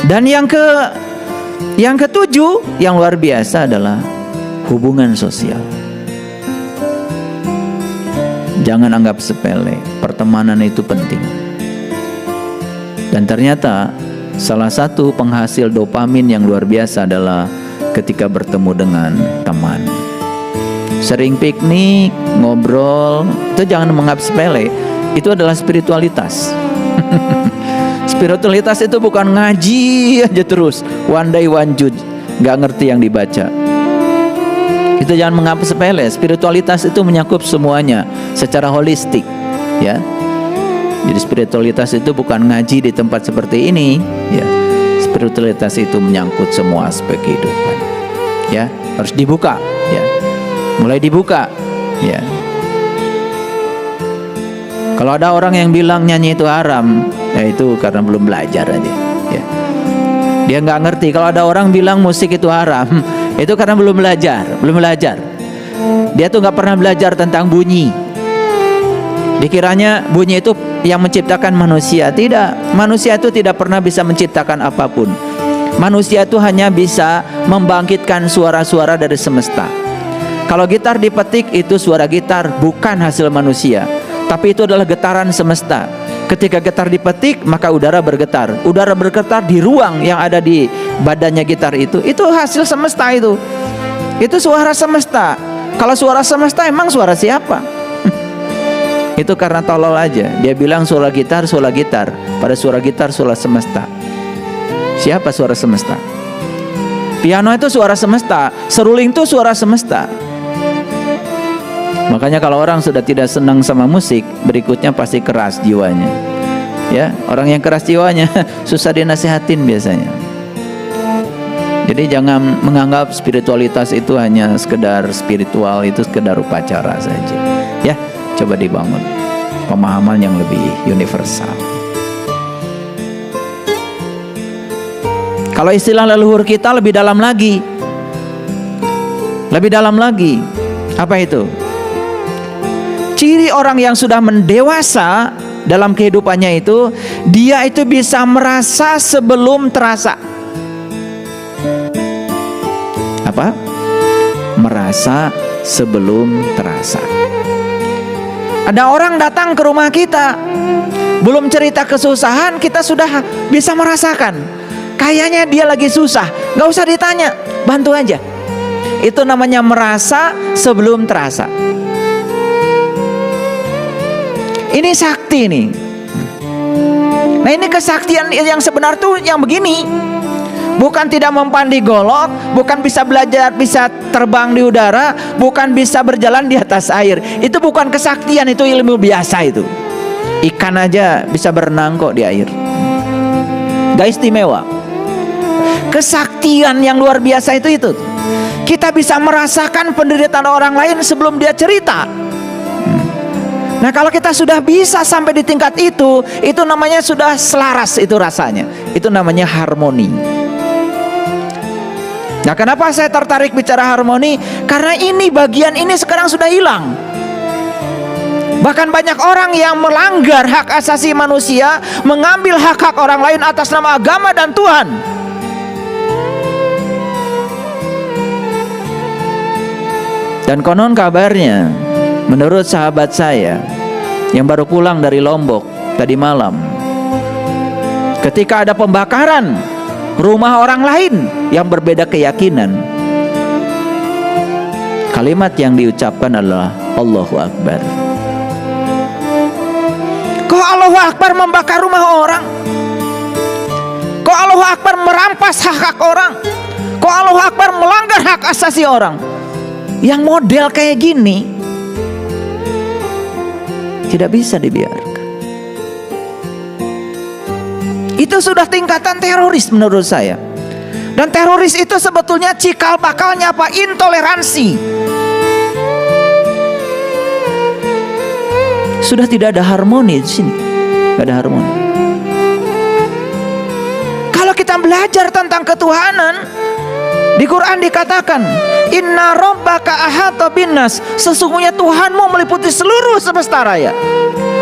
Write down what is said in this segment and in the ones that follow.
Dan yang ketujuh yang luar biasa adalah hubungan sosial. Jangan anggap sepele, pertemanan itu penting. Dan ternyata salah satu penghasil dopamin yang luar biasa adalah ketika bertemu dengan teman. Sering piknik, ngobrol, itu jangan menganggap sepele. Itu adalah spiritualitas. Spiritualitas itu bukan ngaji aja terus, one day one judge, nggak ngerti yang dibaca. Itu jangan menganggap sepele. Spiritualitas itu menyakup semuanya secara holistik, ya. Jadi spiritualitas itu bukan ngaji di tempat seperti ini, ya. Spiritualitas itu menyangkut semua aspek kehidupan, ya. Harus dibuka, ya. Mulai dibuka, ya. Kalau ada orang yang bilang nyanyi itu haram, ya itu karena belum belajar aja, ya. Dia nggak ngerti. Kalau ada orang bilang musik itu haram, itu karena belum belajar. Dia tuh nggak pernah belajar tentang bunyi. Dikiranya bunyi itu yang menciptakan manusia. Tidak, manusia itu tidak pernah bisa menciptakan apapun. Manusia itu hanya bisa membangkitkan suara-suara dari semesta. Kalau gitar dipetik, itu suara gitar, bukan hasil manusia, tapi itu adalah getaran semesta. Ketika gitar dipetik, maka udara bergetar. Udara bergetar di ruang yang ada di badannya gitar itu hasil semesta itu. Itu suara semesta. Kalau suara semesta, emang suara siapa? Itu karena tolol aja. Dia bilang suara gitar, pada suara gitar, suara semesta. Siapa suara semesta? Piano itu suara semesta, seruling itu suara semesta. Makanya kalau orang sudah tidak senang sama musik, berikutnya pasti keras jiwanya. Ya, orang yang keras jiwanya susah dinasihatin biasanya. Jadi jangan menganggap spiritualitas itu hanya sekedar spiritual, itu sekedar upacara saja. Ya, coba dibangun pemahaman yang lebih universal. Kalau istilah leluhur kita lebih dalam lagi. Lebih dalam lagi. Apa itu? Ciri orang yang sudah mendewasa dalam kehidupannya itu, dia itu bisa merasa sebelum terasa. Apa? Merasa sebelum terasa. Ada orang datang ke rumah kita, belum cerita kesusahan, kita sudah bisa merasakan. Kayaknya dia lagi susah, gak usah ditanya, bantu aja. Itu namanya merasa sebelum terasa. Ini sakti nih. Nah, ini kesaktian yang sebenar tuh yang begini. Bukan tidak mempandi golok, bukan bisa belajar, bisa terbang di udara, bukan bisa berjalan di atas air. Itu bukan kesaktian, itu ilmu biasa itu. Ikan aja bisa berenang kok di air. Gak istimewa. Kesaktian yang luar biasa itu. Kita bisa merasakan penderitaan orang lain sebelum dia cerita. Nah, kalau kita sudah bisa sampai di tingkat itu namanya sudah selaras itu rasanya. Itu namanya harmoni. Nah, kenapa saya tertarik bicara harmoni? Karena ini bagian ini sekarang sudah hilang. Bahkan banyak orang yang melanggar hak asasi manusia, mengambil hak-hak orang lain atas nama agama dan Tuhan. Dan konon kabarnya, menurut sahabat saya yang baru pulang dari Lombok tadi malam, ketika ada pembakaran rumah orang lain yang berbeda keyakinan, kalimat yang diucapkan adalah Allahu Akbar. Kok Allahu Akbar membakar rumah orang? Kok Allahu Akbar merampas hak-hak orang? Kok Allahu Akbar melanggar hak asasi orang? Yang model kayak gini tidak bisa dibiarkan. Itu sudah tingkatan teroris menurut saya. Dan teroris itu sebetulnya cikal bakalnya apa? Intoleransi. Sudah tidak ada harmoni di sini. Tidak ada harmoni. Kalau kita belajar tentang ketuhanan, di Quran dikatakan, Inna rabbaka ahata binnas. Sesungguhnya Tuhanmu meliputi seluruh semesta raya.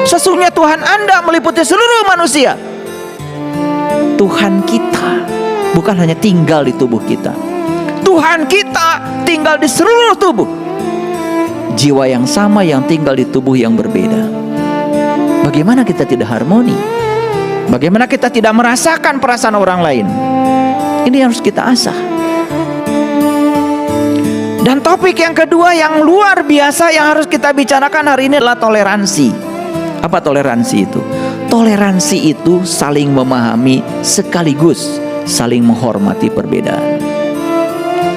Sesungguhnya Tuhan Anda meliputi seluruh manusia. Tuhan kita bukan hanya tinggal di tubuh kita. Tuhan kita tinggal di seluruh tubuh. Jiwa yang sama yang tinggal di tubuh yang berbeda. Bagaimana kita tidak harmoni? Bagaimana kita tidak merasakan perasaan orang lain? Ini harus kita asah. Dan topik yang kedua yang luar biasa yang harus kita bicarakan hari ini adalah toleransi. Apa toleransi itu? Toleransi itu saling memahami sekaligus saling menghormati perbedaan.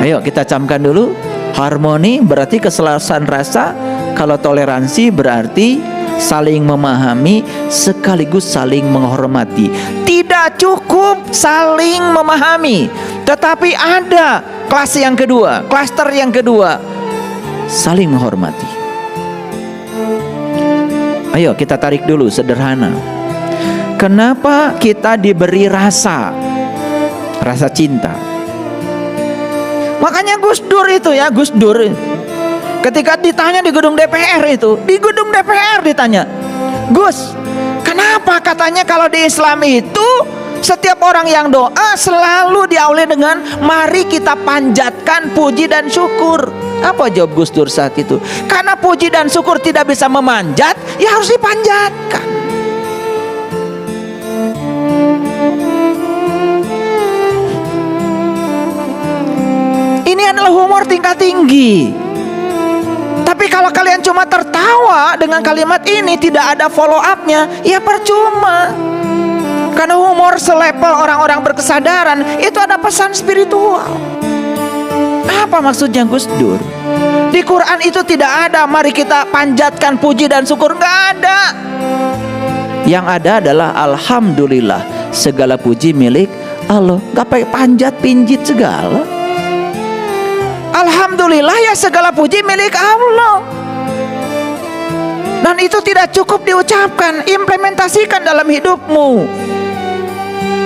Ayo kita camkan dulu. Harmoni berarti keselarasan rasa. Kalau toleransi berarti saling memahami sekaligus saling menghormati. Tidak cukup saling memahami, tetapi ada kelas yang kedua, klaster yang kedua, saling menghormati. Ayo kita tarik dulu sederhana. Kenapa kita diberi rasa cinta? Makanya Gus Dur itu ya, Gus Dur ketika ditanya di gedung DPR itu, di gedung DPR ditanya, Gus, kenapa katanya kalau di Islam itu setiap orang yang doa selalu diawali dengan mari kita panjatkan puji dan syukur. Apa jawab Gus Dur saat itu? Karena puji dan syukur tidak bisa memanjat, ya harus dipanjatkan. Ini adalah humor tingkat tinggi. Tapi kalau kalian cuma tertawa dengan kalimat ini, tidak ada follow up-nya, ya percuma. Karena humor selevel orang-orang berkesadaran itu ada pesan spiritual. Apa maksudnya Gus Dur? Di Quran itu tidak ada mari kita panjatkan puji dan syukur, nggak ada. Yang ada adalah alhamdulillah, segala puji milik Allah. Nggak pakai panjat pinjit segala. Alhamdulillah ya segala puji milik Allah. Dan itu tidak cukup diucapkan, implementasikan dalam hidupmu.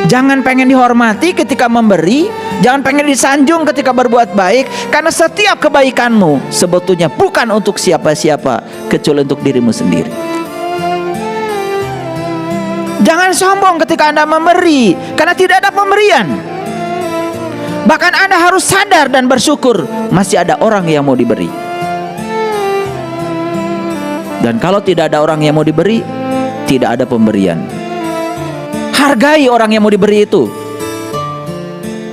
Jangan pengen dihormati ketika memberi, jangan pengen disanjung ketika berbuat baik, karena setiap kebaikanmu sebetulnya bukan untuk siapa-siapa kecuali untuk dirimu sendiri. Jangan sombong ketika Anda memberi, karena tidak ada pemberian. Bahkan Anda harus sadar dan bersyukur masih ada orang yang mau diberi. Dan kalau tidak ada orang yang mau diberi, tidak ada pemberian. Hargai orang yang mau diberi itu.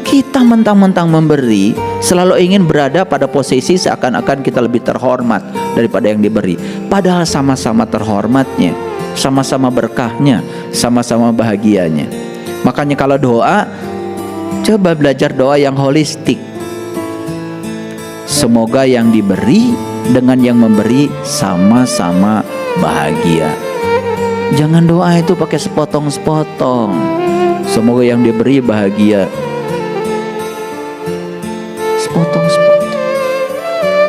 Kita mentang-mentang memberi, selalu ingin berada pada posisi seakan-akan kita lebih terhormat daripada yang diberi. Padahal sama-sama terhormatnya, sama-sama berkahnya, sama-sama bahagianya. Makanya kalau doa, coba belajar doa yang holistik. Semoga yang diberi dengan yang memberi sama-sama bahagia. Jangan doa itu pakai sepotong-sepotong. Semoga yang diberi bahagia. Sepotong-sepotong.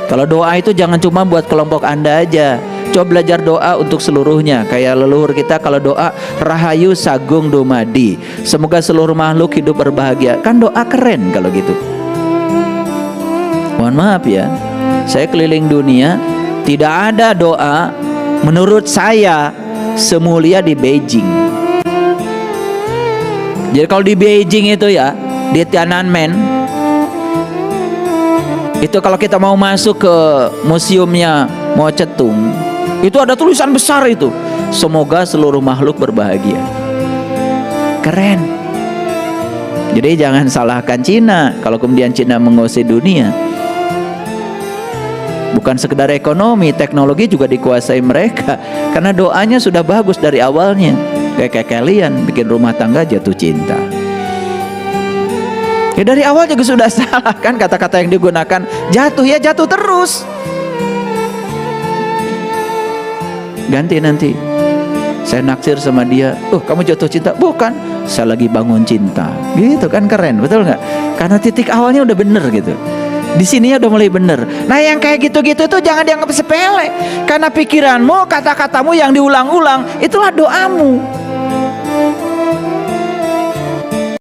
Kalau doa itu jangan cuma buat kelompok Anda aja. Coba belajar doa untuk seluruhnya. Kayak leluhur kita kalau doa Rahayu Sagung Dumadi, semoga seluruh makhluk hidup berbahagia. Kan doa keren kalau gitu. Mohon maaf ya, saya keliling dunia, tidak ada doa menurut saya semulia di Beijing. Jadi kalau di Beijing itu ya, di Tiananmen itu kalau kita mau masuk ke museumnya Mao Zedong, itu ada tulisan besar itu, semoga seluruh makhluk berbahagia. Keren. Jadi jangan salahkan Cina kalau kemudian Cina menguasai dunia. Bukan sekedar ekonomi, teknologi juga dikuasai mereka. Karena doanya sudah bagus dari awalnya. Kayak kalian bikin rumah tangga jatuh cinta. Ya dari awal juga sudah salah kan kata-kata yang digunakan. Jatuh ya jatuh terus. Ganti nanti. Saya naksir sama dia. Kamu jatuh cinta? Bukan, saya lagi bangun cinta. Gitu kan keren, betul nggak? Karena titik awalnya udah bener gitu. Di sininya udah mulai bener. Nah yang kayak gitu-gitu tuh jangan dianggap sepele. Karena pikiranmu, kata-katamu yang diulang-ulang, itulah doamu.